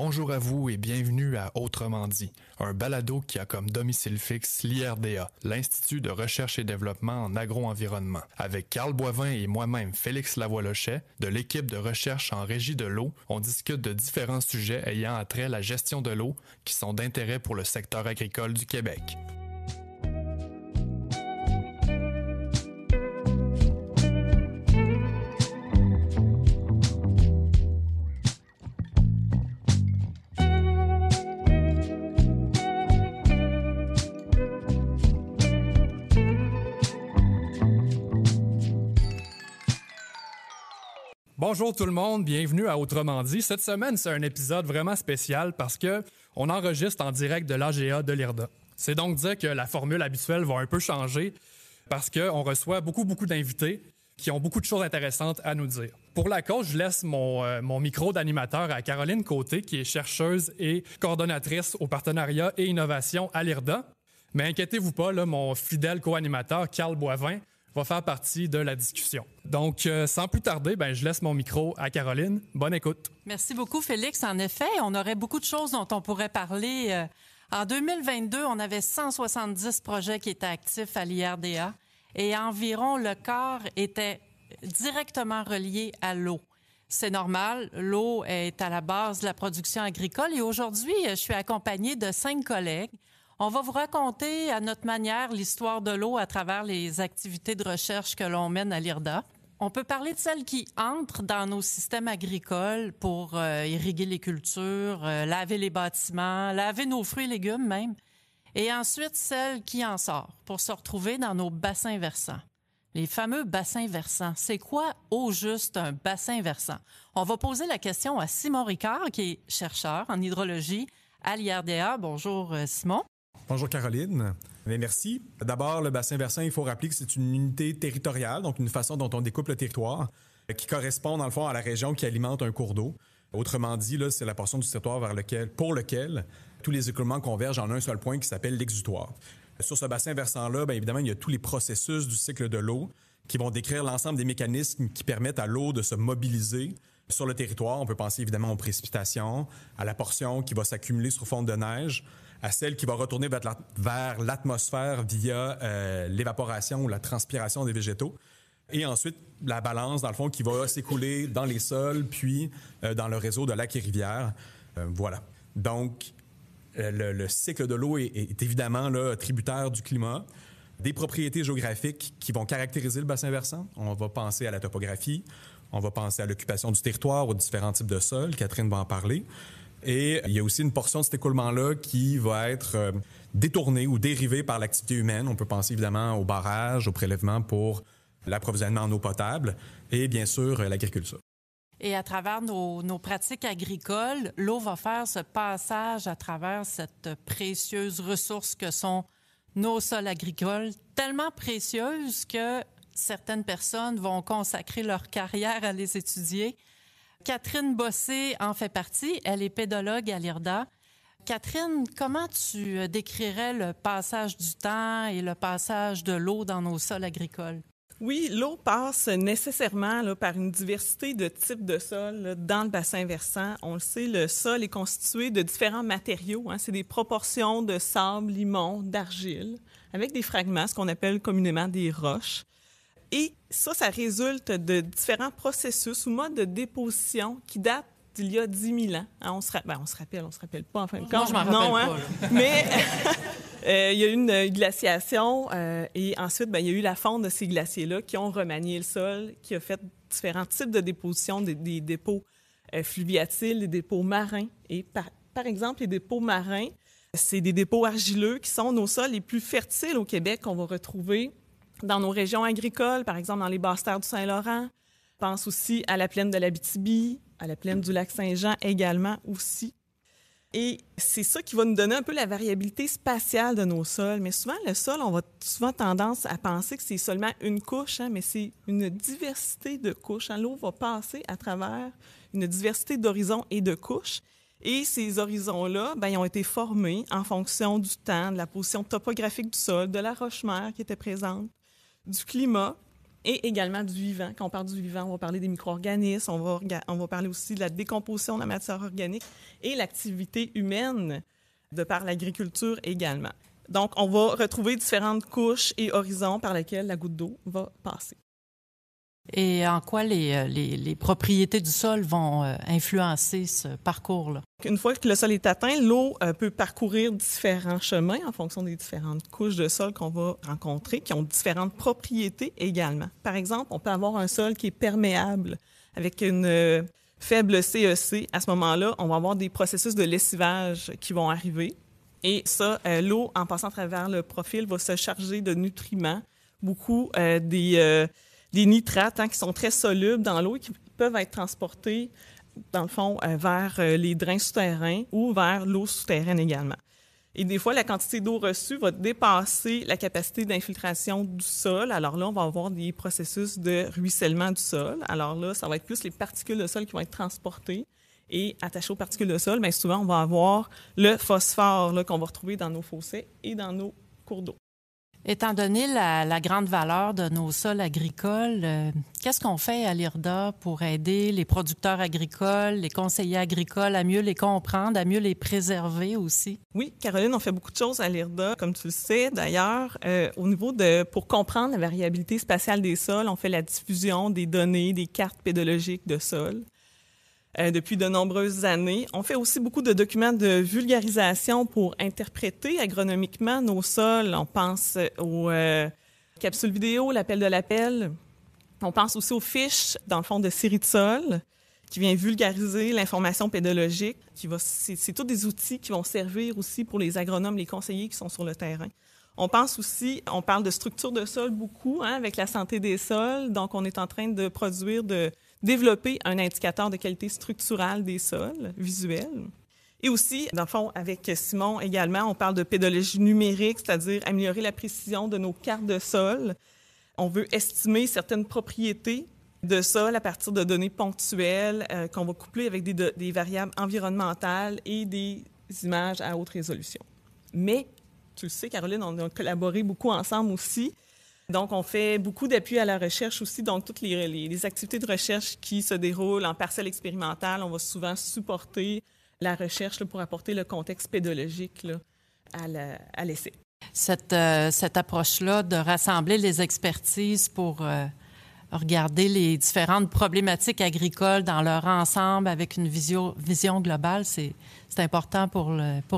Bonjour à vous et bienvenue à Autrement dit, un balado qui a comme domicile fixe l'IRDA, l'Institut de recherche et développement en agro-environnement. Avec Carl Boivin et moi-même, Félix Lavoie-Lochet, de l'équipe de recherche en régie de l'eau, on discute de différents sujets ayant attrait à la gestion de l'eau qui sont d'intérêt pour le secteur agricole du Québec. Bonjour tout le monde, bienvenue à Autrement dit. Cette semaine, c'est un épisode vraiment spécial parce que on enregistre en direct de l'AGA de l'IRDA. C'est donc dire que la formule habituelle va un peu changer parce qu'on reçoit beaucoup d'invités qui ont beaucoup de choses intéressantes à nous dire. Pour la cause, je laisse mon micro d'animateur à Caroline Côté, qui est chercheuse et coordonnatrice au partenariat et innovation à l'IRDA. Mais inquiétez-vous pas, là, mon fidèle co-animateur, Carl Boivin, va faire partie de la discussion. Donc, sans plus tarder, je laisse mon micro à Caroline. Bonne écoute. Merci beaucoup, Félix. En effet, on aurait beaucoup de choses dont on pourrait parler. En 2022, on avait 170 projets qui étaient actifs à l'IRDA et environ le quart était directement relié à l'eau. C'est normal, l'eau est à la base de la production agricole et aujourd'hui, je suis accompagnée de 5 collègues. On va vous raconter à notre manière l'histoire de l'eau à travers les activités de recherche que l'on mène à l'IRDA. On peut parler de celles qui entrent dans nos systèmes agricoles pour irriguer les cultures, laver les bâtiments, laver nos fruits et légumes même. Et ensuite, celles qui en sortent pour se retrouver dans nos bassins versants. Les fameux bassins versants. C'est quoi au juste un bassin versant? On va poser la question à Simon Ricard, qui est chercheur en hydrologie à l'IRDA. Bonjour Simon. Bonjour Caroline. Merci. D'abord, le bassin versant, il faut rappeler que c'est une unité territoriale, donc une façon dont on découpe le territoire, qui correspond dans le fond à la région qui alimente un cours d'eau. Autrement dit, là, c'est la portion du territoire pour lequel tous les écoulements convergent en un seul point qui s'appelle l'exutoire. Sur ce bassin versant-là, évidemment, il y a tous les processus du cycle de l'eau qui vont décrire l'ensemble des mécanismes qui permettent à l'eau de se mobiliser sur le territoire. On peut penser évidemment aux précipitations, à la portion qui va s'accumuler sur fond de neige, à celle qui va retourner vers l'atmosphère via l'évaporation ou la transpiration des végétaux. Et ensuite, la balance, dans le fond, qui va s'écouler dans les sols, puis dans le réseau de lacs et rivières. Voilà. Donc, le cycle de l'eau est évidemment là, tributaire du climat, des propriétés géographiques qui vont caractériser le bassin versant. On va penser à la topographie, on va penser à l'occupation du territoire, aux différents types de sols. Catherine va en parler. Et il y a aussi une portion de cet écoulement-là qui va être détournée ou dérivée par l'activité humaine. On peut penser évidemment au barrage, au prélèvement pour l'approvisionnement en eau potable et bien sûr l'agriculture. Et à travers nos pratiques agricoles, l'eau va faire ce passage à travers cette précieuse ressource que sont nos sols agricoles, tellement précieuse que certaines personnes vont consacrer leur carrière à les étudier. Catherine Bossé en fait partie. Elle est pédologue à l'IRDA. Catherine, comment tu décrirais le passage du temps et le passage de l'eau dans nos sols agricoles? Oui, l'eau passe nécessairement là, par une diversité de types de sols là, dans le bassin versant. On le sait, le sol est constitué de différents matériaux. C'est des proportions de sable, limon, d'argile, avec des fragments, ce qu'on appelle communément des roches. Et ça résulte de différents processus ou modes de déposition qui datent d'il y a 10 000 ans. On se rappelle pas en fin de compte. Non, je m'en rappelle pas. Là. Mais il y a eu une glaciation et ensuite, il y a eu la fonte de ces glaciers-là qui ont remanié le sol, qui a fait différents types de déposition, des dépôts fluviatiles, des dépôts marins. Et par exemple, les dépôts marins, c'est des dépôts argileux qui sont nos sols les plus fertiles au Québec qu'on va retrouver dans nos régions agricoles, par exemple dans les basses terres du Saint-Laurent. Je pense aussi à la plaine de l'Abitibi, à la plaine du lac Saint-Jean également aussi. Et c'est ça qui va nous donner un peu la variabilité spatiale de nos sols. Mais souvent, le sol, on va souvent tendance à penser que c'est seulement une couche, mais c'est une diversité de couches. L'eau va passer à travers une diversité d'horizons et de couches. Et ces horizons-là, ils ont été formés en fonction du temps, de la position topographique du sol, de la roche-mère qui était présente, du climat. et également du vivant. Quand on parle du vivant, on va parler des micro-organismes, on va parler aussi de la décomposition de la matière organique et l'activité humaine de par l'agriculture également. Donc, on va retrouver différentes couches et horizons par lesquels la goutte d'eau va passer. Et en quoi les propriétés du sol vont influencer ce parcours-là? Une fois que le sol est atteint, l'eau peut parcourir différents chemins en fonction des différentes couches de sol qu'on va rencontrer, qui ont différentes propriétés également. Par exemple, on peut avoir un sol qui est perméable avec une faible CEC. À ce moment-là, on va avoir des processus de lessivage qui vont arriver. Et ça, l'eau, en passant à travers le profil, va se charger de nutriments, beaucoup des nitrates qui sont très solubles dans l'eau et qui peuvent être transportés, dans le fond, vers les drains souterrains ou vers l'eau souterraine également. Et des fois, la quantité d'eau reçue va dépasser la capacité d'infiltration du sol. Alors là, on va avoir des processus de ruissellement du sol. Alors là, ça va être plus les particules de sol qui vont être transportées et attachées aux particules de sol. Bien souvent, on va avoir le phosphore là, qu'on va retrouver dans nos fossés et dans nos cours d'eau. Étant donné la grande valeur de nos sols agricoles, qu'est-ce qu'on fait à l'IRDA pour aider les producteurs agricoles, les conseillers agricoles à mieux les comprendre, à mieux les préserver aussi? Oui, Caroline, on fait beaucoup de choses à l'IRDA, comme tu le sais. D'ailleurs, au niveau pour comprendre la variabilité spatiale des sols, on fait la diffusion des données, des cartes pédologiques de sols. Depuis de nombreuses années. On fait aussi beaucoup de documents de vulgarisation pour interpréter agronomiquement nos sols. On pense aux capsules vidéo, l'appel de l'appel. On pense aussi aux fiches, dans le fond, de série de sol, qui vient vulgariser l'information pédologique. C'est tous des outils qui vont servir aussi pour les agronomes, les conseillers qui sont sur le terrain. On parle de structure de sol beaucoup, avec la santé des sols. Donc, on est en train de développer un indicateur de qualité structurale des sols, visuel. Et aussi, dans le fond, avec Simon également, on parle de pédologie numérique, c'est-à-dire améliorer la précision de nos cartes de sol. On veut estimer certaines propriétés de sol à partir de données ponctuelles qu'on va coupler avec des variables environnementales et des images à haute résolution. Mais, tu le sais, Caroline, on a collaboré beaucoup ensemble aussi. Donc, on fait beaucoup d'appui à la recherche aussi. Donc, toutes les activités de recherche qui se déroulent en parcelle expérimentale, on va souvent supporter la recherche là, pour apporter le contexte pédologique là, à l'essai. Cette approche-là de rassembler les expertises pour regarder les différentes problématiques agricoles dans leur ensemble avec une vision globale, c'est important pour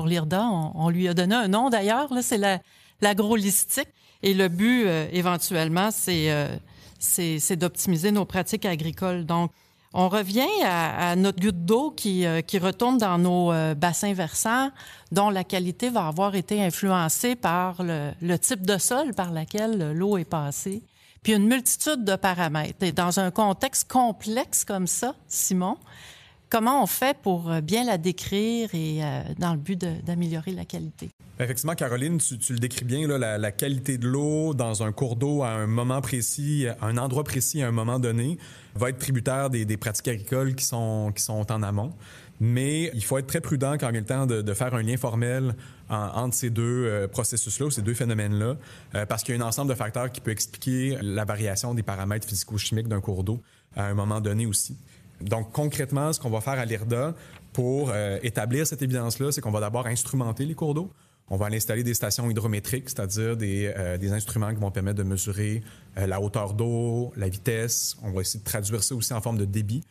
l'IRDA. On lui a donné un nom d'ailleurs, là, c'est l'agrolistique. Et le but, éventuellement, c'est d'optimiser nos pratiques agricoles. Donc, on revient à notre goutte d'eau qui retourne dans nos bassins versants, dont la qualité va avoir été influencée par le type de sol par lequel l'eau est passée, puis une multitude de paramètres. Et dans un contexte complexe comme ça, Simon, comment on fait pour bien la décrire et dans le but d'améliorer la qualité? Effectivement, Caroline, tu le décris bien, là, la qualité de l'eau dans un cours d'eau à un moment précis, à un endroit précis, à un moment donné, va être tributaire des pratiques agricoles qui sont en amont. Mais il faut être très prudent quand il est le temps de faire un lien formel entre ces deux processus-là ou ces deux phénomènes-là, parce qu'il y a un ensemble de facteurs qui peut expliquer la variation des paramètres physico-chimiques d'un cours d'eau à un moment donné aussi. Donc, concrètement, ce qu'on va faire à l'IRDA pour établir cette évidence-là, c'est qu'on va d'abord instrumenter les cours d'eau. On va aller installer des stations hydrométriques, c'est-à-dire des instruments qui vont permettre de mesurer la hauteur d'eau, la vitesse. On va essayer de traduire ça aussi en forme de débit.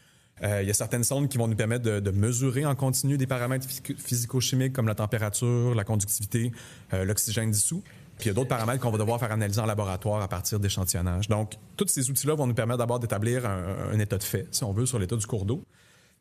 Il y a certaines sondes qui vont nous permettre de mesurer en continu des paramètres physico-chimiques comme la température, la conductivité, l'oxygène dissous. Puis il y a d'autres paramètres qu'on va devoir faire analyser en laboratoire à partir d'échantillonnage. Donc, tous ces outils-là vont nous permettre d'abord d'établir un état de fait, si on veut, sur l'état du cours d'eau.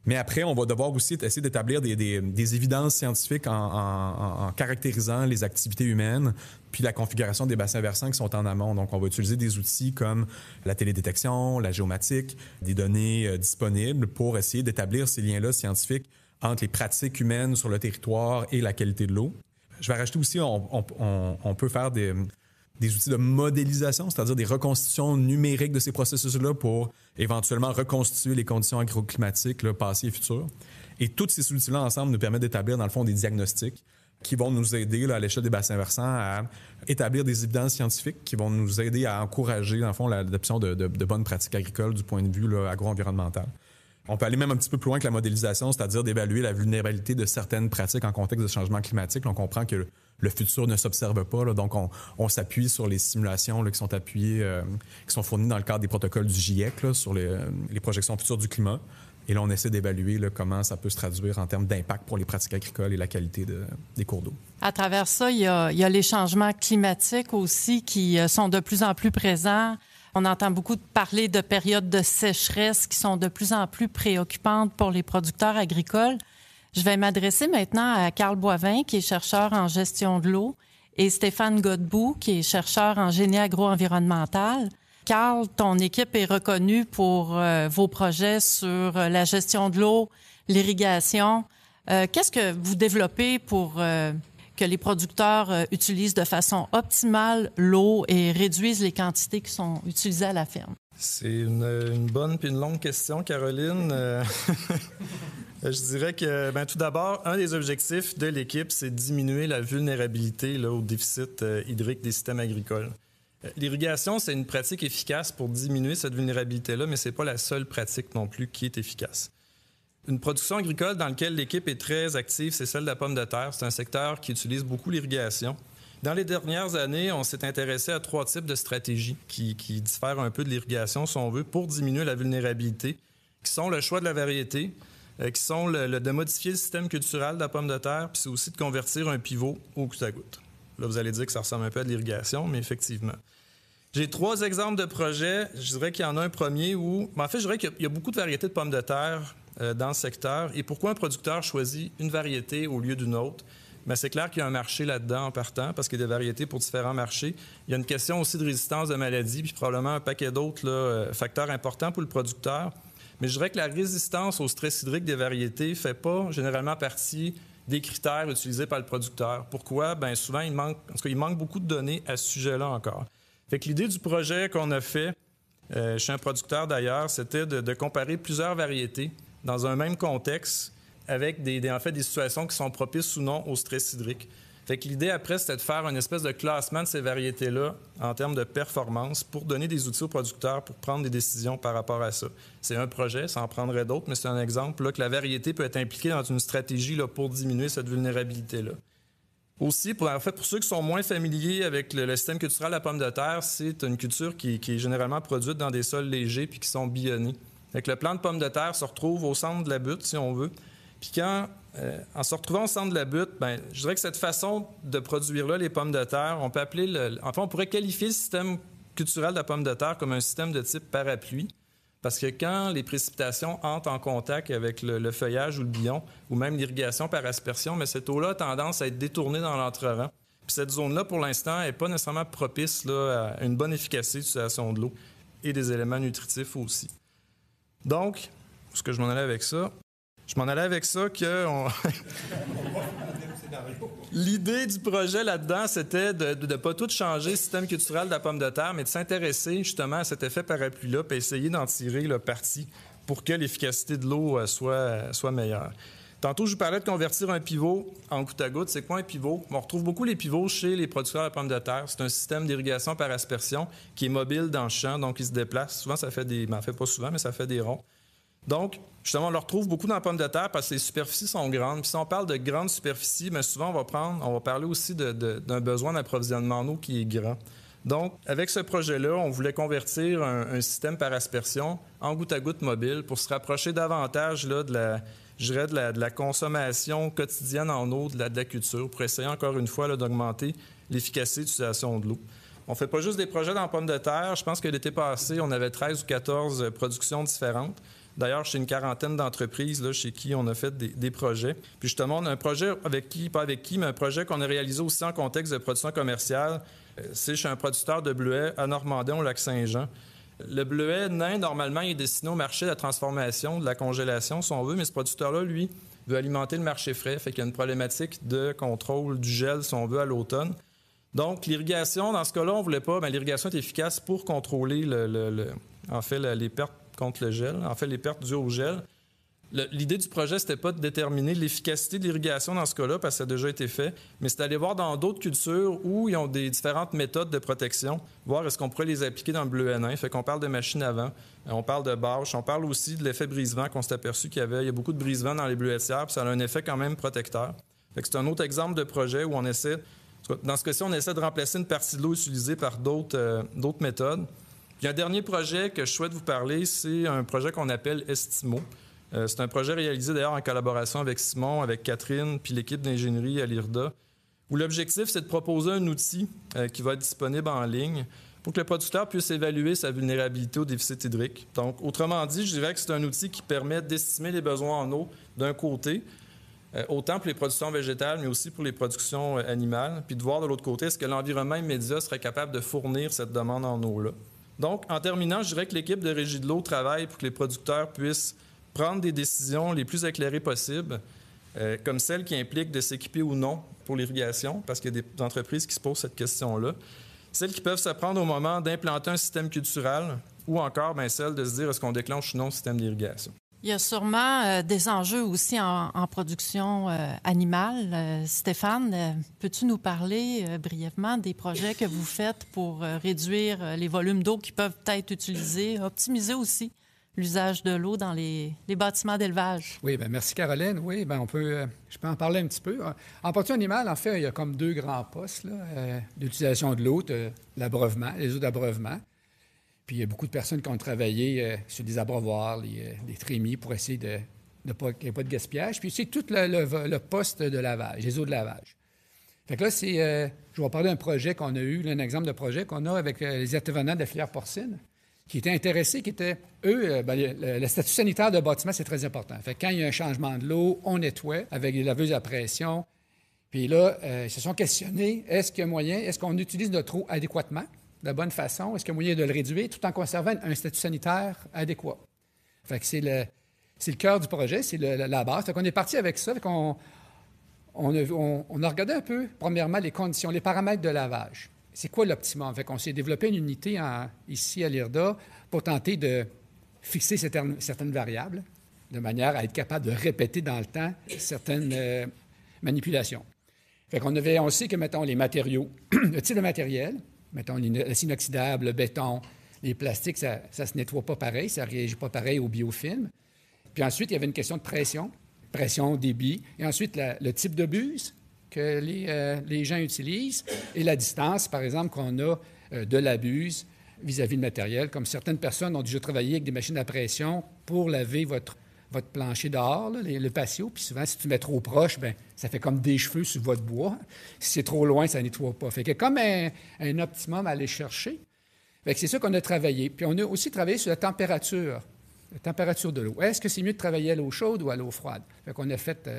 Mais après, on va devoir aussi essayer d'établir des évidences scientifiques en caractérisant les activités humaines puis la configuration des bassins versants qui sont en amont. Donc, on va utiliser des outils comme la télédétection, la géomatique, des données disponibles pour essayer d'établir ces liens-là scientifiques entre les pratiques humaines sur le territoire et la qualité de l'eau. Je vais rajouter aussi, on peut faire des outils de modélisation, c'est-à-dire des reconstitutions numériques de ces processus-là pour éventuellement reconstituer les conditions agroclimatiques là, passées et futures. Et tous ces outils-là ensemble nous permettent d'établir, dans le fond, des diagnostics qui vont nous aider là, à l'échelle des bassins versants à établir des évidences scientifiques qui vont nous aider à encourager, dans le fond, l'adoption de bonnes pratiques agricoles du point de vue là, agro-environnemental. On peut aller même un petit peu plus loin que la modélisation, c'est-à-dire d'évaluer la vulnérabilité de certaines pratiques en contexte de changement climatique. Là, on comprend que le futur ne s'observe pas, là, donc on s'appuie sur les simulations là, qui sont appuyées, qui sont fournies dans le cadre des protocoles du GIEC là, sur les projections futures du climat. Et là, on essaie d'évaluer là, comment ça peut se traduire en termes d'impact pour les pratiques agricoles et la qualité des cours d'eau. À travers ça, il y a les changements climatiques aussi qui sont de plus en plus présents. On entend beaucoup parler de périodes de sécheresse qui sont de plus en plus préoccupantes pour les producteurs agricoles. Je vais m'adresser maintenant à Carl Boivin, qui est chercheur en gestion de l'eau, et Stéphane Godbout, qui est chercheur en génie agro-environnemental. Carl, ton équipe est reconnue pour vos projets sur la gestion de l'eau, l'irrigation. Qu'est-ce que vous développez pour que les producteurs utilisent de façon optimale l'eau et réduisent les quantités qui sont utilisées à la ferme? C'est une bonne puis une longue question, Caroline. Je dirais que, tout d'abord, un des objectifs de l'équipe, c'est de diminuer la vulnérabilité là, au déficit hydrique des systèmes agricoles. L'irrigation, c'est une pratique efficace pour diminuer cette vulnérabilité-là, mais ce n'est pas la seule pratique non plus qui est efficace. Une production agricole dans laquelle l'équipe est très active, c'est celle de la pomme de terre. C'est un secteur qui utilise beaucoup l'irrigation. Dans les dernières années, on s'est intéressé à 3 types de stratégies qui diffèrent un peu de l'irrigation, si on veut, pour diminuer la vulnérabilité, qui sont le choix de la variété, qui sont de modifier le système culturel de la pomme de terre, puis c'est aussi de convertir un pivot au goutte-à-goutte. Là, vous allez dire que ça ressemble un peu à de l'irrigation, mais effectivement. J'ai 3 exemples de projets. Je dirais qu'il y en a un premier où... en fait, je dirais qu'il y a beaucoup de variétés de pommes de terre dans le secteur. Et pourquoi un producteur choisit une variété au lieu d'une autre? Bien, c'est clair qu'il y a un marché là-dedans en partant, parce qu'il y a des variétés pour différents marchés. Il y a une question aussi de résistance de maladies, puis probablement un paquet d'autres facteurs importants pour le producteur. Mais je dirais que la résistance au stress hydrique des variétés ne fait pas généralement partie des critères utilisés par le producteur. Pourquoi? Bien, souvent, il manque beaucoup de données à ce sujet-là encore. Fait que l'idée du projet qu'on a fait, chez un producteur d'ailleurs, c'était de comparer plusieurs variétés dans un même contexte avec des situations qui sont propices ou non au stress hydrique. Fait que l'idée après, c'était de faire une espèce de classement de ces variétés-là en termes de performance pour donner des outils aux producteurs pour prendre des décisions par rapport à ça. C'est un projet, ça en prendrait d'autres, mais c'est un exemple là, que la variété peut être impliquée dans une stratégie là, pour diminuer cette vulnérabilité-là. Aussi, pour ceux qui sont moins familiers avec le système culturel de la pomme de terre, c'est une culture qui est généralement produite dans des sols légers puis qui sont billonnés. Fait que le plant de pomme de terre se retrouve au centre de la butte, si on veut. Puis en se retrouvant au centre de la butte, je dirais que cette façon de produire là les pommes de terre, on peut appeler on pourrait qualifier le système culturel de la pomme de terre comme un système de type parapluie. Parce que quand les précipitations entrent en contact avec le feuillage ou le billon, ou même l'irrigation par aspersion, mais cette eau-là a tendance à être détournée dans l'entrevent. Puis cette zone-là, pour l'instant, n'est pas nécessairement propice là, à une bonne efficacité d'utilisation de l'eau et des éléments nutritifs aussi. Donc, où est-ce que je m'en allais avec ça? Je m'en allais avec ça que... L'idée du projet là-dedans, c'était de ne pas tout changer le système culturel de la pomme de terre, mais de s'intéresser justement à cet effet parapluie-là et essayer d'en tirer le parti pour que l'efficacité de l'eau soit meilleure. Tantôt, je vous parlais de convertir un pivot en goutte-à-goutte. C'est quoi un pivot? On retrouve beaucoup les pivots chez les producteurs de pommes de terre. C'est un système d'irrigation par aspersion qui est mobile dans le champ, donc il se déplace. Souvent, ça fait pas souvent, mais ça fait des ronds. Donc, justement, on le retrouve beaucoup dans la pomme de terre parce que les superficies sont grandes. Puis si on parle de grandes superficies, mais souvent, on va parler aussi d'un besoin d'approvisionnement en eau qui est grand. Donc, avec ce projet-là, on voulait convertir un système par aspersion en goutte-à-goutte mobile pour se rapprocher davantage là, de la consommation quotidienne en eau de la culture, pour essayer encore une fois là, d'augmenter l'efficacité d'utilisation de l'eau. On ne fait pas juste des projets dans la pomme de terre. Je pense que l'été passé, on avait 13 ou 14 productions différentes. D'ailleurs, chez une quarantaine d'entreprises là, chez qui on a fait des projets. Puis justement, on a un projet mais un projet qu'on a réalisé aussi en contexte de production commerciale. C'est chez un producteur de bleuets à Normandin, au Lac-Saint-Jean. Le bleuet nain, normalement, il est destiné au marché de la transformation, de la congélation, si on veut, mais ce producteur-là, lui, veut alimenter le marché frais. Fait qu'il y a une problématique de contrôle du gel, si on veut, à l'automne. Donc, l'irrigation, dans ce cas-là, on ne voulait pas. L'irrigation est efficace pour contrôler les pertes contre le gel, en fait, les pertes dues au gel. L'idée du projet, c'était pas de déterminer l'efficacité de l'irrigation dans ce cas-là, parce que ça a déjà été fait, mais c'est d'aller voir dans d'autres cultures où ils ont des différentes méthodes de protection, voir est-ce qu'on pourrait les appliquer dans le bleu N1. Fait qu'on parle de machines à vent, on parle de bâches, on parle aussi de l'effet brise-vent qu'on s'est aperçu qu'il y a beaucoup de brise-vent dans les bleuetières, puis ça a un effet quand même protecteur. Fait que c'est un autre exemple de projet où on essaie, dans ce cas-ci, on essaie de remplacer une partie de l'eau utilisée par d'autres méthodes. Puis un dernier projet que je souhaite vous parler, c'est un projet qu'on appelle Estimo. C'est un projet réalisé d'ailleurs en collaboration avec Simon, avec Catherine, puis l'équipe d'ingénierie à l'IRDA, où l'objectif, c'est de proposer un outil qui va être disponible en ligne pour que le producteur puisse évaluer sa vulnérabilité au déficit hydrique. Donc, autrement dit, je dirais que c'est un outil qui permet d'estimer les besoins en eau d'un côté, autant pour les productions végétales, mais aussi pour les productions animales, puis de voir de l'autre côté, est-ce que l'environnement immédiat serait capable de fournir cette demande en eau-là. Donc, en terminant, je dirais que l'équipe de Régie de l'eau travaille pour que les producteurs puissent prendre des décisions les plus éclairées possibles, comme celles qui impliquent de s'équiper ou non pour l'irrigation, parce qu'il y a des entreprises qui se posent cette question-là. Celles qui peuvent se prendre au moment d'implanter un système cultural, ou encore celles de se dire est-ce qu'on déclenche ou non le système d'irrigation. Il y a sûrement des enjeux aussi en production animale. Stéphane, peux-tu nous parler brièvement des projets que vous faites pour réduire les volumes d'eau qui peuvent être utilisés, optimiser aussi l'usage de l'eau dans les bâtiments d'élevage? Oui, bien, merci Caroline. Oui, bien, je peux en parler un petit peu. En production animale, en fait, il y a comme deux grands postes d'utilisation de l'eau, l'abreuvement, les eaux d'abreuvement. Puis il y a beaucoup de personnes qui ont travaillé sur des abreuvoirs, des trémies pour essayer qu'il n'y ait pas de gaspillage. Puis c'est tout le poste de lavage, les eaux de lavage. Fait que là, je vais parler d'un projet qu'on a eu, un exemple de projet qu'on a avec les intervenants de la filière porcine, qui étaient intéressés, qui étaient, eux, le statut sanitaire de bâtiment, c'est très important. Fait que quand il y a un changement de l'eau, on nettoie avec des laveuses à pression. Puis là, ils se sont questionnés, est-ce qu'on utilise notre eau adéquatement, de la bonne façon? Est-ce qu'il y a moyen de le réduire tout en conservant un statut sanitaire adéquat? Fait que c'est le cœur du projet, c'est la base. Fait qu'on est parti avec ça. Fait qu'on on a regardé un peu, premièrement, les conditions, les paramètres de lavage. C'est quoi l'optimum? Fait qu'on s'est développé une unité ici à l'IRDA pour tenter de fixer certaines variables de manière à être capable de répéter dans le temps certaines manipulations. Fait on sait que, mettons, les matériaux, le type de matériel, mettons, l'acier inoxydable, le béton, les plastiques, ça ne se nettoie pas pareil, ça ne réagit pas pareil au biofilm. Puis ensuite, il y avait une question de pression, débit, et ensuite le type de buse que les gens utilisent et la distance, par exemple, qu'on a de la buse vis-à-vis le matériel, comme certaines personnes ont déjà travaillé avec des machines à pression pour laver votre plancher dehors, là, le patio, puis souvent, si tu mets trop proche, bien, ça fait comme des cheveux sur votre bois. Si c'est trop loin, ça ne nettoie pas. Fait qu'il y a comme un optimum à aller chercher. Fait que c'est ça qu'on a travaillé. Puis on a aussi travaillé sur la température de l'eau. Est-ce que c'est mieux de travailler à l'eau chaude ou à l'eau froide? Fait qu'on a fait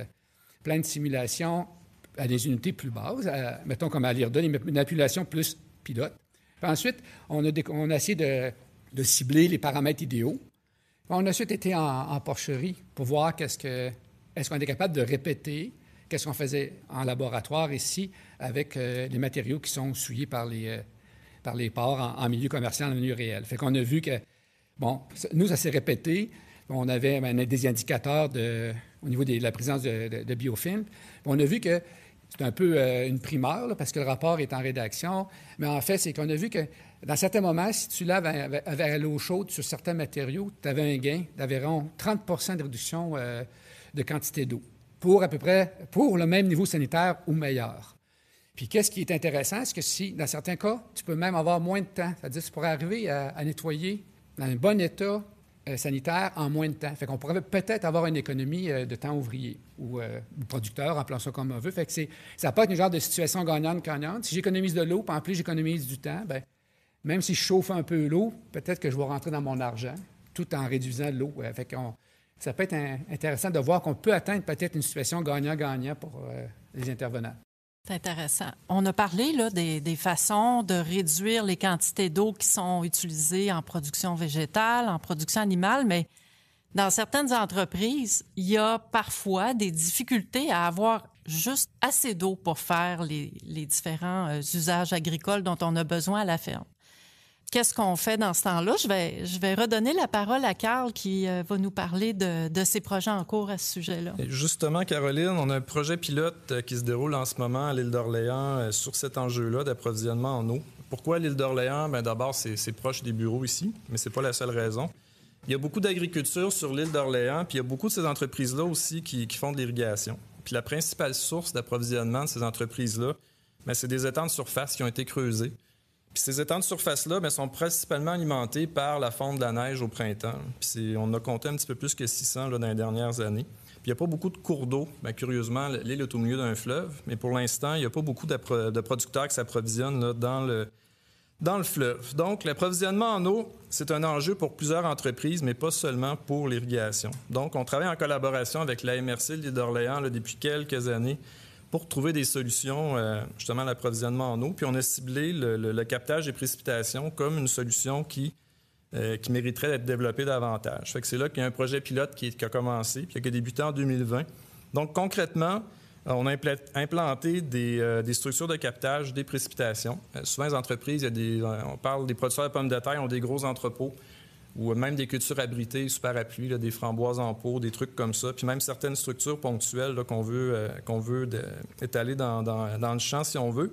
plein de simulations à des unités plus basses, mettons comme à l'IRDA, une manipulation plus pilote. Puis ensuite, on a essayé de cibler les paramètres idéaux. On a ensuite été en porcherie pour voir est-ce qu'on est capable de répéter qu'est-ce qu'on faisait en laboratoire ici avec les matériaux qui sont souillés par les ports en milieu commercial, en milieu réel. Fait qu'on a vu que, nous, ça s'est répété. On avait des indicateurs au niveau de la présence de biofilm. On a vu que c'est un peu une primeur, là, parce que le rapport est en rédaction. Mais en fait, c'est qu'on a vu que dans certains moments, si tu laves avec l'eau chaude sur certains matériaux, tu avais un gain d'environ 30 de réduction de quantité d'eau pour à peu près le même niveau sanitaire ou meilleur. Puis qu'est-ce qui est intéressant, c'est que si, dans certains cas, tu peux même avoir moins de temps. C'est-à-dire que tu pourrais arriver à nettoyer dans un bon état sanitaire en moins de temps. Fait qu'on pourrait peut-être avoir une économie de temps ouvrier ou producteur, en ça comme on veut. Fait que ça peut être une genre de situation gagnante-gagnante. Si j'économise de l'eau, puis en plus j'économise du temps, bien, même si je chauffe un peu l'eau, peut-être que je vais rentrer dans mon argent tout en réduisant l'eau. Fait qu'on ça peut être intéressant de voir qu'on peut atteindre peut-être une situation gagnant-gagnant pour les intervenants. C'est intéressant. On a parlé là, des façons de réduire les quantités d'eau qui sont utilisées en production végétale, en production animale, mais dans certaines entreprises, il y a parfois des difficultés à avoir juste assez d'eau pour faire les différents usages agricoles dont on a besoin à la ferme. qu'est-ce qu'on fait dans ce temps-là? Je vais redonner la parole à Carl qui va nous parler de ses projets en cours à ce sujet-là. Et justement, Caroline, on a un projet pilote qui se déroule en ce moment à l'île d'Orléans sur cet enjeu-là d'approvisionnement en eau. Pourquoi l'île d'Orléans? Bien, d'abord, c'est proche des bureaux ici, mais c'est pas la seule raison. Il y a beaucoup d'agriculture sur l'île d'Orléans, puis il y a beaucoup de ces entreprises-là aussi qui font de l'irrigation. Puis la principale source d'approvisionnement de ces entreprises-là, bien, c'est des étangs de surface qui ont été creusés. Puis ces étangs de surface-là bien, sont principalement alimentés par la fonte de la neige au printemps. Puis on a compté un petit peu plus que 600 là, dans les dernières années. Puis il n'y a pas beaucoup de cours d'eau. Bien, curieusement, l'île est au milieu d'un fleuve, mais pour l'instant, il n'y a pas beaucoup de producteurs qui s'approvisionnent là, dans le fleuve. Donc, l'approvisionnement en eau, c'est un enjeu pour plusieurs entreprises, mais pas seulement pour l'irrigation. Donc, on travaille en collaboration avec la MRC de l'île d'Orléans là, depuis quelques années pour trouver des solutions, justement, à l'approvisionnement en eau. Puis on a ciblé le captage des précipitations comme une solution qui mériterait d'être développée davantage. Fait que c'est là qu'il y a un projet pilote qui a commencé, puis qui a débuté en 2020. Donc, concrètement, on a implanté des structures de captage des précipitations. Souvent, les entreprises, on parle des producteurs de pommes de terre, ont des gros entrepôts ou même des cultures abritées sous parapluie, là, des framboises en pot, des trucs comme ça, puis même certaines structures ponctuelles là, qu'on veut étaler dans le champ si on veut.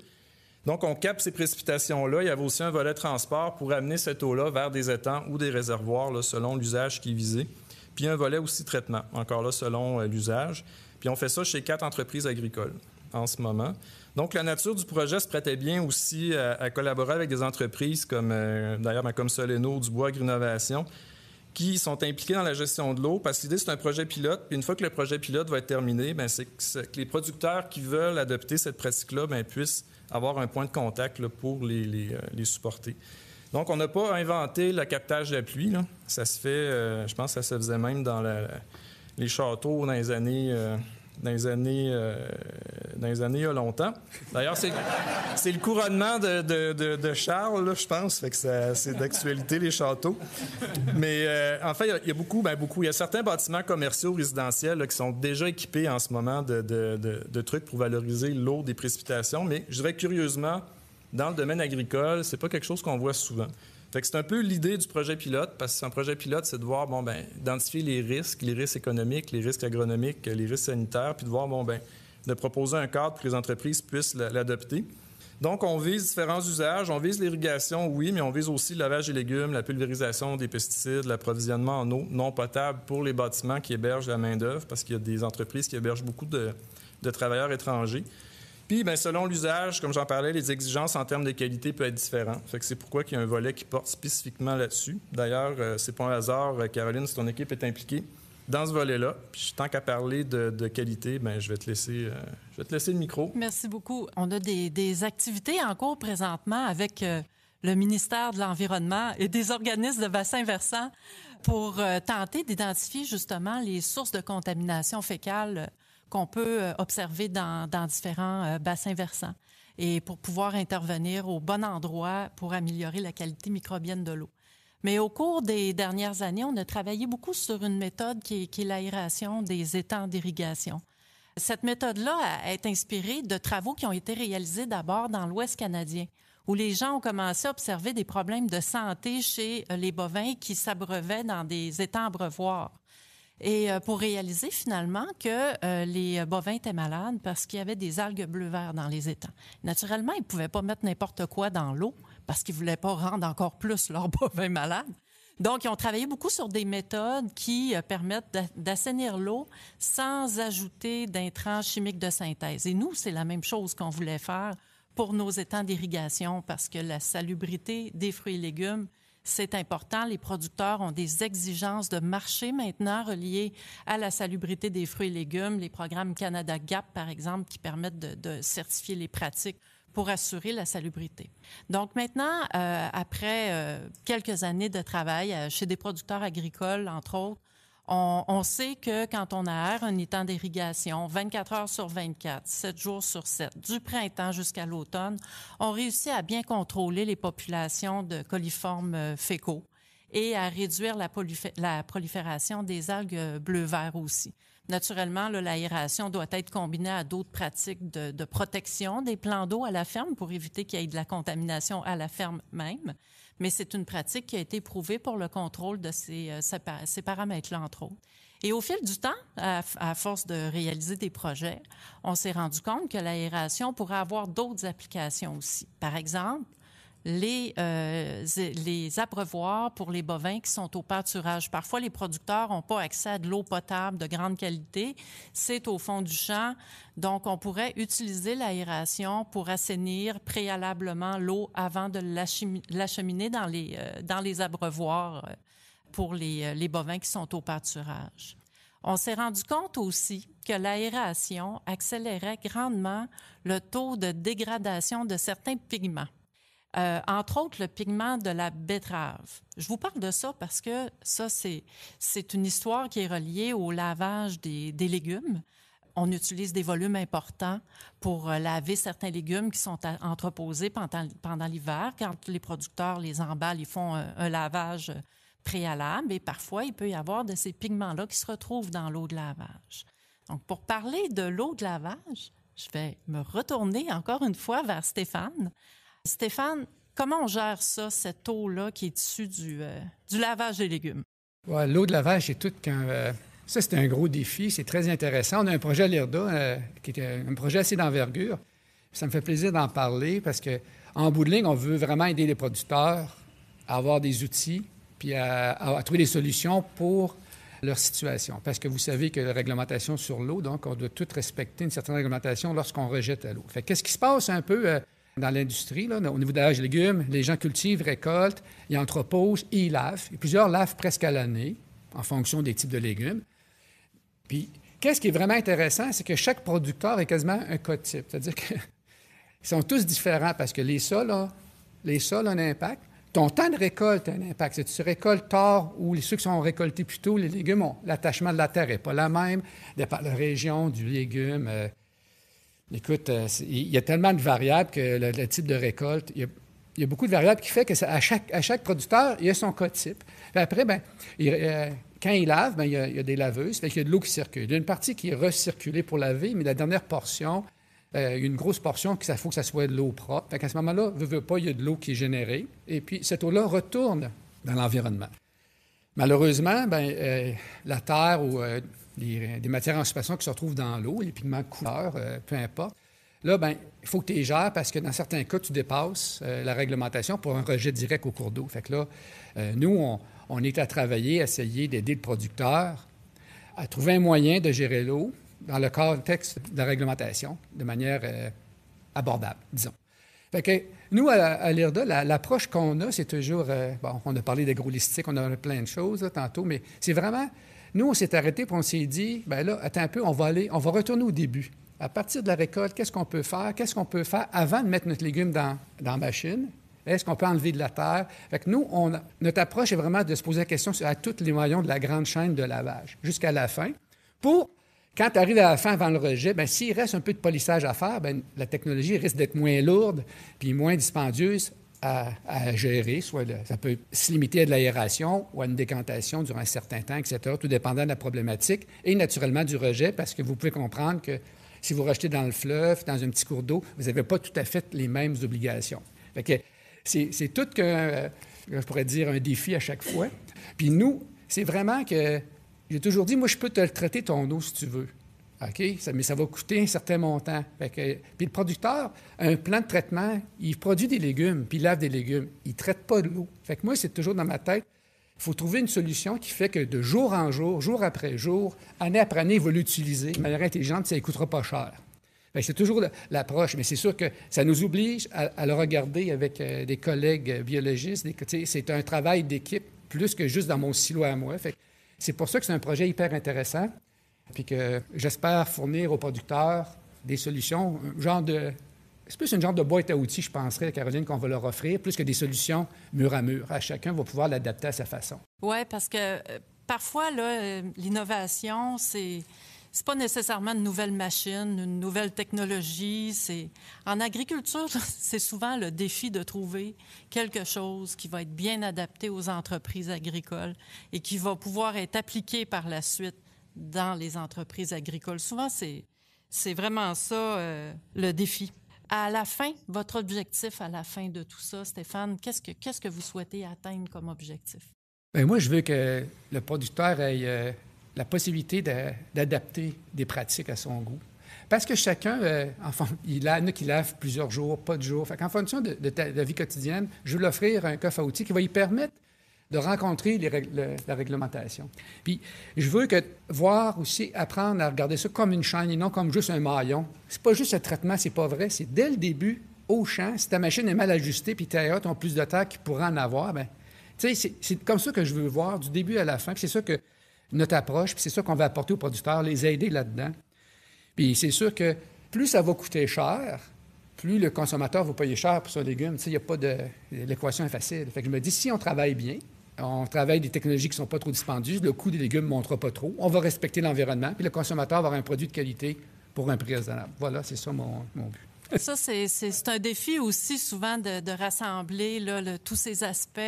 Donc, on capte ces précipitations-là. Il y avait aussi un volet transport pour amener cette eau-là vers des étangs ou des réservoirs là, selon l'usage qui est visé. Puis, un volet aussi traitement, encore là, selon l'usage. Puis, on fait ça chez 4 entreprises agricoles en ce moment. Donc, la nature du projet se prêtait bien aussi à collaborer avec des entreprises comme, comme Soleno, Dubois, Agrinovation, qui sont impliquées dans la gestion de l'eau. Parce que l'idée, c'est un projet pilote. Puis, une fois que le projet pilote va être terminé, bien, c'est que les producteurs qui veulent adopter cette pratique-là bien, puissent avoir un point de contact là, pour les supporter. Donc, on n'a pas inventé le captage de la pluie. Là. Ça se fait, je pense que ça se faisait même dans les châteaux dans les années il y a longtemps. D'ailleurs, c'est le couronnement de Charles, là, je pense. Fait que c'est d'actualité, les châteaux. Mais en fait, il y a beaucoup. Il y a certains bâtiments commerciaux, résidentiels là, qui sont déjà équipés en ce moment de trucs pour valoriser l'eau des précipitations. Mais je dirais curieusement, dans le domaine agricole, c'est pas quelque chose qu'on voit souvent. Fait que c'est un peu l'idée du projet pilote, parce que un projet pilote, c'est de voir, identifier les risques économiques, les risques agronomiques, les risques sanitaires, puis de voir, de proposer un cadre pour que les entreprises puissent l'adopter. Donc, on vise différents usages. On vise l'irrigation, oui, mais on vise aussi le lavage des légumes, la pulvérisation des pesticides, l'approvisionnement en eau non potable pour les bâtiments qui hébergent la main-d'œuvre, parce qu'il y a des entreprises qui hébergent beaucoup de travailleurs étrangers. Puis, selon l'usage, comme j'en parlais, les exigences en termes de qualité peuvent être différentes. Fait que c'est pourquoi il y a un volet qui porte spécifiquement là-dessus. D'ailleurs, c'est pas un hasard, Caroline, si ton équipe est impliquée dans ce volet-là. Puis, tant qu'à parler de qualité, je vais te laisser le micro. Merci beaucoup. On a des activités en cours présentement avec le ministère de l'Environnement et des organismes de bassins versants pour tenter d'identifier justement les sources de contamination fécale qu'on peut observer dans différents bassins versants et pour pouvoir intervenir au bon endroit pour améliorer la qualité microbienne de l'eau. Mais au cours des dernières années, on a travaillé beaucoup sur une méthode qui est l'aération des étangs d'irrigation. Cette méthode-là est inspirée de travaux qui ont été réalisés d'abord dans l'Ouest canadien, où les gens ont commencé à observer des problèmes de santé chez les bovins qui s'abreuvaient dans des étangs abreuvoirs. Et pour réaliser finalement que les bovins étaient malades parce qu'il y avait des algues bleu-vert dans les étangs. Naturellement, ils ne pouvaient pas mettre n'importe quoi dans l'eau parce qu'ils ne voulaient pas rendre encore plus leurs bovins malades. Donc, ils ont travaillé beaucoup sur des méthodes qui permettent d'assainir l'eau sans ajouter d'intrants chimiques de synthèse. Et nous, c'est la même chose qu'on voulait faire pour nos étangs d'irrigation parce que la salubrité des fruits et légumes, c'est important. Les producteurs ont des exigences de marché maintenant reliées à la salubrité des fruits et légumes. Les programmes Canada Gap, par exemple, qui permettent de certifier les pratiques pour assurer la salubrité. Donc maintenant, après quelques années de travail chez des producteurs agricoles, entre autres, on sait que quand on aère un étang d'irrigation 24 heures sur 24, 7 jours sur 7, du printemps jusqu'à l'automne, on réussit à bien contrôler les populations de coliformes fécaux et à réduire la prolifération des algues bleu-vert aussi. Naturellement, l'aération doit être combinée à d'autres pratiques de protection des plans d'eau à la ferme pour éviter qu'il y ait de la contamination à la ferme même. mais c'est une pratique qui a été prouvée pour le contrôle de ces paramètres-là, entre autres. Et au fil du temps, à force de réaliser des projets, on s'est rendu compte que l'aération pourrait avoir d'autres applications aussi. Par exemple, les abreuvoirs pour les bovins qui sont au pâturage. Parfois, les producteurs n'ont pas accès à de l'eau potable de grande qualité. C'est au fond du champ. Donc, on pourrait utiliser l'aération pour assainir préalablement l'eau avant de l'acheminer dans les abreuvoirs pour les bovins qui sont au pâturage. On s'est rendu compte aussi que l'aération accélérait grandement le taux de dégradation de certains pigments. Entre autres, le pigment de la betterave. Je vous parle de ça parce que ça, c'est une histoire qui est reliée au lavage des légumes. On utilise des volumes importants pour laver certains légumes qui sont entreposés pendant l'hiver. Quand les producteurs les emballent, ils font un lavage préalable et parfois, il peut y avoir de ces pigments-là qui se retrouvent dans l'eau de lavage. Donc, pour parler de l'eau de lavage, je vais me retourner encore une fois vers Stéphane. Stéphane, comment on gère ça, cette eau-là qui est issue du lavage des légumes? Ouais, l'eau de lavage, c'est tout qu'un... ça, c'est un gros défi. C'est très intéressant. On a un projet à l'IRDA, qui est un projet assez d'envergure. Ça me fait plaisir d'en parler parce qu'en bout de ligne, on veut vraiment aider les producteurs à avoir des outils puis à trouver des solutions pour leur situation. Parce que vous savez que la réglementation sur l'eau, donc on doit tout respecter une certaine réglementation lorsqu'on rejette l'eau. Fait qu'est-ce qui se passe un peu dans l'industrie, là, au niveau de l'âge des légumes? Les gens cultivent, récoltent, ils entreposent, ils lavent. Et plusieurs lavent presque à l'année, en fonction des types de légumes. Puis, qu'est-ce qui est vraiment intéressant, c'est que chaque producteur est quasiment un cas type. C'est-à-dire qu'ils sont tous différents parce que les sols ont un impact. Ton temps de récolte a un impact. Si tu récoltes tard ou ceux qui sont récoltés plus tôt, les légumes, l'attachement de la terre n'est pas la même, dépend de la région du légume. Écoute, il y a tellement de variables que le type de récolte, il y a beaucoup de variables qui fait que à chaque producteur, il y a son cas type. Puis après, quand il lave, il y a des laveuses, fait qu'il y a de l'eau qui circule. Il y a une partie qui est recirculée pour laver, mais la dernière portion, il y a une grosse portion qu'il faut que ça soit de l'eau propre. Fait qu'à ce moment-là, veut pas, il y a de l'eau qui est générée. Et puis, cette eau-là retourne dans l'environnement. Malheureusement, la terre ou des matières en suspension qui se retrouvent dans l'eau, les pigments de couleur, peu importe, là, il faut que tu les gères parce que dans certains cas, tu dépasses la réglementation pour un rejet direct au cours d'eau. Fait que là, nous, on est à travailler, à essayer d'aider le producteur à trouver un moyen de gérer l'eau dans le contexte de la réglementation de manière abordable, disons. Fait que nous, à l'IRDA, l'approche qu'on a, c'est toujours... on a parlé d'agrolistique, on a plein de choses là, tantôt, mais c'est vraiment... Nous, on s'est arrêté et on s'est dit, attends un peu, on va retourner au début. À partir de la récolte, qu'est-ce qu'on peut faire? Qu'est-ce qu'on peut faire avant de mettre notre légume dans la machine? Est-ce qu'on peut enlever de la terre? Fait que nous, notre approche est vraiment de se poser la question à tous les maillons de la grande chaîne de lavage, jusqu'à la fin, pour... Quand tu arrives à la fin avant le rejet, s'il reste un peu de polissage à faire, la technologie risque d'être moins lourde puis moins dispendieuse à gérer. Soit ça peut se limiter à de l'aération ou à une décantation durant un certain temps, etc., tout dépendant de la problématique et naturellement du rejet, parce que vous pouvez comprendre que si vous rejetez dans le fleuve, dans un petit cours d'eau, vous n'avez pas tout à fait les mêmes obligations. Fait que c'est tout je pourrais dire, un défi à chaque fois. Puis nous, c'est vraiment que... J'ai toujours dit, moi, je peux te le traiter ton eau si tu veux. OK? Mais ça va coûter un certain montant. Puis le producteur a un plan de traitement. Il produit des légumes, puis il lave des légumes. Il ne traite pas de l'eau. Fait que moi, c'est toujours dans ma tête, il faut trouver une solution qui fait que de jour en jour, jour après jour, année après année, il va l'utiliser de manière intelligente, ça ne coûtera pas cher. Fait que c'est toujours l'approche, mais c'est sûr que ça nous oblige à le regarder avec des collègues biologistes. C'est un travail d'équipe plus que juste dans mon silo à moi. Fait que c'est pour ça que c'est un projet hyper intéressant, puis que j'espère fournir aux producteurs des solutions, c'est plus une genre de boîte à outils, je penserais, Caroline, qu'on va leur offrir, plus que des solutions mur à mur. Chacun va pouvoir l'adapter à sa façon. Oui, parce que parfois, là, l'innovation, c'est pas nécessairement une nouvelle machine, une nouvelle technologie. En agriculture, c'est souvent le défi de trouver quelque chose qui va être bien adapté aux entreprises agricoles et qui va pouvoir être appliqué par la suite dans les entreprises agricoles. Souvent, c'est vraiment ça le défi. À la fin, votre objectif à la fin de tout ça, Stéphane, qu'est-ce que vous souhaitez atteindre comme objectif? Bien, moi, je veux que le producteur ait la possibilité d'adapter des pratiques à son goût. Parce que chacun, il y en a qui lavent plusieurs jours, pas de jours. Fait qu'en fonction de la vie quotidienne, je veux lui offrir un coffre à outils qui va lui permettre de rencontrer la réglementation. Puis, je veux voir aussi, apprendre à regarder ça comme une chaîne et non comme juste un maillon. C'est pas juste le traitement, c'est pas vrai. C'est dès le début, au champ, si ta machine est mal ajustée puis tes ailleurs ont plus de terre qu'ils pourraient en avoir, bien, tu sais, c'est comme ça que je veux voir du début à la fin. Puis c'est ça que notre approche, puis c'est ça qu'on va apporter aux producteurs, les aider là-dedans. Puis c'est sûr que plus ça va coûter cher, plus le consommateur va payer cher pour son légume. Tu sais, il n'y a pas l'équation est facile. Fait que je me dis, si on travaille bien, on travaille des technologies qui ne sont pas trop dispendieuses, le coût des légumes ne montera pas trop, on va respecter l'environnement, puis le consommateur va avoir un produit de qualité pour un prix raisonnable. Voilà, c'est ça mon but. Ça, c'est un défi aussi souvent de rassembler là, tous ces aspects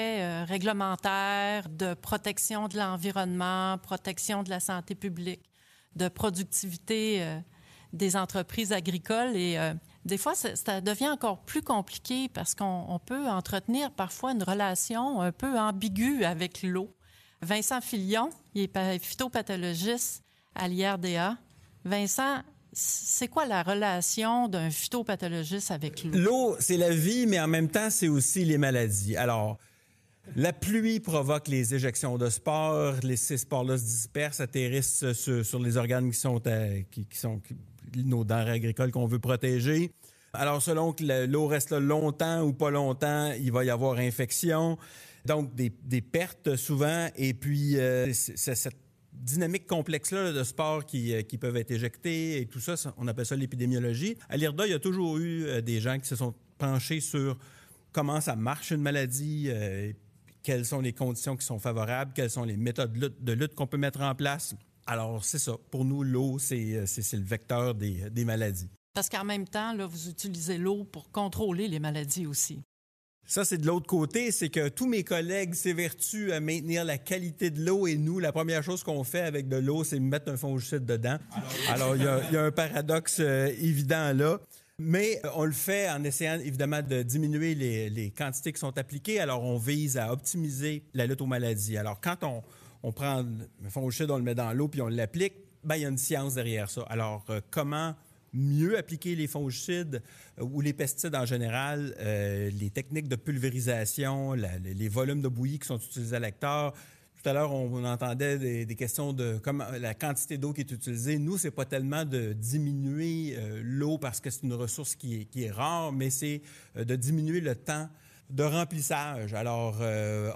réglementaires, de protection de l'environnement, protection de la santé publique, de productivité des entreprises agricoles. Et des fois, ça devient encore plus compliqué parce qu'on peut entretenir parfois une relation un peu ambiguë avec l'eau. Vincent Filion, il est phytopathologiste à l'IRDA. Vincent, c'est quoi la relation d'un phytopathologiste avec l'eau? L'eau, c'est la vie, mais en même temps, c'est aussi les maladies. Alors, la pluie provoque les éjections de spores. Ces spores-là se dispersent, atterrissent sur les organes qui sont nos denrées agricoles qu'on veut protéger. Alors, selon que l'eau reste là longtemps ou pas longtemps, il va y avoir infection. Donc, des pertes souvent. Et puis, cette dynamique complexe-là de spores qui peuvent être éjectés et tout ça, on appelle ça l'épidémiologie. À l'IRDA, il y a toujours eu des gens qui se sont penchés sur comment ça marche une maladie, quelles sont les conditions qui sont favorables, quelles sont les méthodes de lutte qu'on peut mettre en place. Alors, c'est ça. Pour nous, l'eau, c'est le vecteur des maladies. Parce qu'en même temps, là, vous utilisez l'eau pour contrôler les maladies aussi. Ça, c'est de l'autre côté, c'est que tous mes collègues s'évertuent à maintenir la qualité de l'eau et nous, la première chose qu'on fait avec de l'eau, c'est mettre un fongicide dedans. Alors, il y a un paradoxe évident là. Mais on le fait en essayant évidemment de diminuer les quantités qui sont appliquées. Alors, on vise à optimiser la lutte aux maladies. Alors, quand on prend un fongicide, on le met dans l'eau puis on l'applique, bien, il y a une science derrière ça. Alors, comment mieux appliquer les fongicides ou les pesticides en général, les techniques de pulvérisation, les volumes de bouillie qui sont utilisés à l'hectare. Tout à l'heure, on entendait des questions de comme la quantité d'eau qui est utilisée. Nous, c'est pas tellement de diminuer l'eau parce que c'est une ressource qui est rare, mais c'est de diminuer le temps de remplissage. Alors,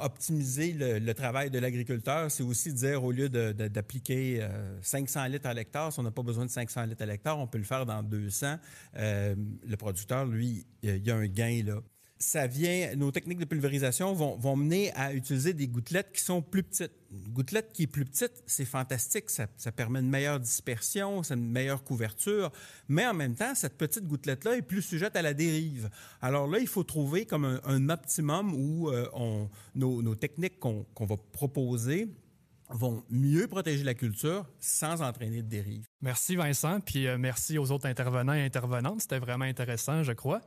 optimiser le travail de l'agriculteur, c'est aussi dire, au lieu d'appliquer 500 litres à l'hectare, si on n'a pas besoin de 500 litres à l'hectare, on peut le faire dans 200. Le producteur, lui, il y a un gain là. Nos techniques de pulvérisation vont mener à utiliser des gouttelettes qui sont plus petites. Une gouttelette qui est plus petite, c'est fantastique, ça permet une meilleure dispersion, c'est une meilleure couverture, mais en même temps, cette petite gouttelette-là est plus sujette à la dérive. Alors là, il faut trouver comme un optimum où nos techniques qu'on va proposer vont mieux protéger la culture sans entraîner de dérive. Merci Vincent, puis merci aux autres intervenants et intervenantes. C'était vraiment intéressant, je crois.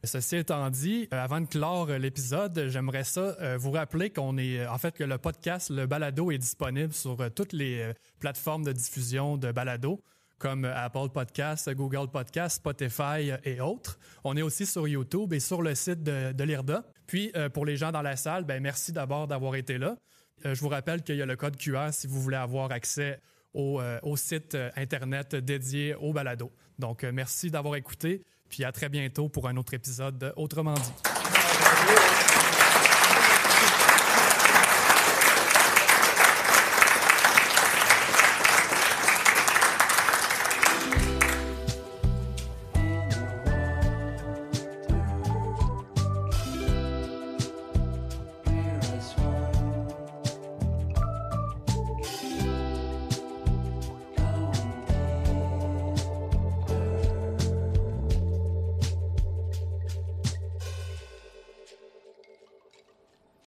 Ceci étant dit, avant de clore l'épisode, j'aimerais ça vous rappeler que le podcast, le balado est disponible sur toutes les plateformes de diffusion de balado, comme Apple Podcasts, Google Podcasts, Spotify et autres. On est aussi sur YouTube et sur le site de l'IRDA. Puis, pour les gens dans la salle, merci d'abord d'avoir été là. Je vous rappelle qu'il y a le code QR si vous voulez avoir accès au site Internet dédié au balado. Donc, merci d'avoir écouté. Puis à très bientôt pour un autre épisode de Autrement dit.